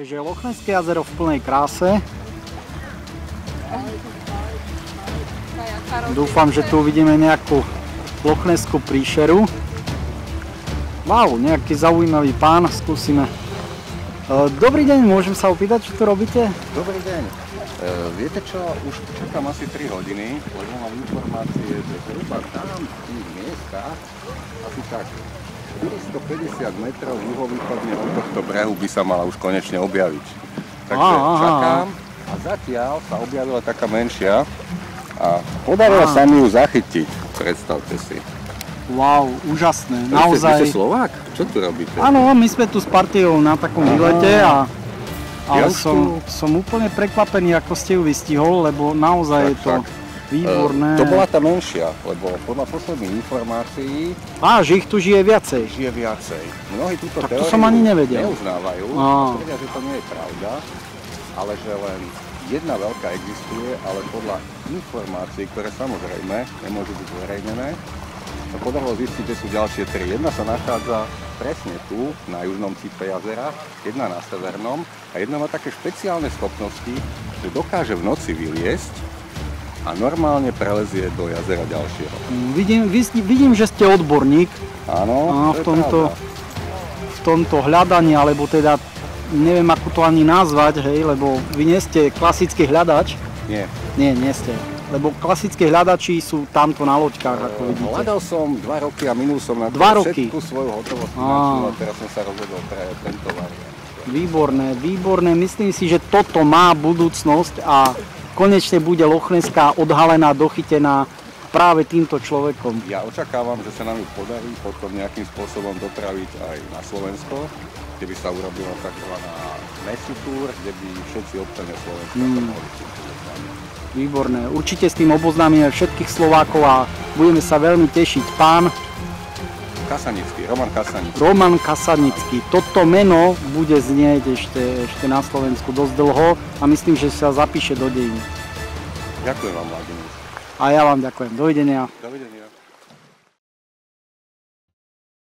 Takže Lochneské jazero v plnej kráse. Dúfam, že tu uvidíme nejakú lochneskú príšeru. Wow, nejaký zaujímavý pán, skúsime. Dobrý deň, môžem sa opýtať, čo tu robíte? Dobrý deň. Viete čo, už čakám asi 3 hodiny, lebo mám informácie, že zhruba tam v tých miestach asi tak 450 metrov juhovýchodne od tohto brehu by sa mala už konečne objaviť. Takže čakám a zatiaľ sa objavila taká menšia a podarilo sa mi ju zachytiť, predstavte si. Wow, úžasné, naozaj. Vy ste Slovák? Čo tu robíte? Áno, my sme tu s partiou na takom výlete ale som úplne prekvapený, ako ste ju vystihol, lebo naozaj je to výborné. To bola tá menšia, lebo podľa posledných informácií... že ich tu žije viacej. Žije viacej. Mnohí túto teóriu to som ani nevedel. Neuznávajú, tvrdia, že to nie je pravda, ale že len jedna veľká existuje, ale podľa informácií, ktoré samozrejme nemôžu byť zverejnené, sa podarilo zistiť, že sú ďalšie 3. Jedna sa nachádza presne tu, na južnom cipe jazera, jedna na severnom a jedna má také špeciálne schopnosti, že dokáže v noci vyliesť a normálne prelezie do jazera ďalšieho. Vidím, že ste odborník. Áno, v tomto hľadaní, alebo teda neviem, ako to ani nazvať, hej, lebo vy nie ste klasický hľadač. Nie. Nie ste. Lebo klasické hľadači sú tamto na loďkách, ako vidíte. Hľadal som 2 roky a minul som na to všetku svoju hotovosť a teraz som sa rozhodol pre tento variant. Výborné. Myslím si, že toto má budúcnosť a konečne bude Lochneská odhalená, dochytená práve týmto človekom. Ja očakávam, že sa nám ju podarí potom nejakým spôsobom dopraviť aj na Slovensko, kde by sa urobila takzvaná Messi Tour, kde by všetci občania Slovenska mohli. Výborné. Určite s tým oboznámime všetkých Slovákov a budeme sa veľmi tešiť. Pán Kasanický, Roman Kasanický. Roman Kasanický. Toto meno bude znieť ešte na Slovensku dosť dlho a myslím, že sa zapíše do dejín. Ďakujem vám, Vladimír. A ja vám ďakujem. Dovidenia. Dovidenia.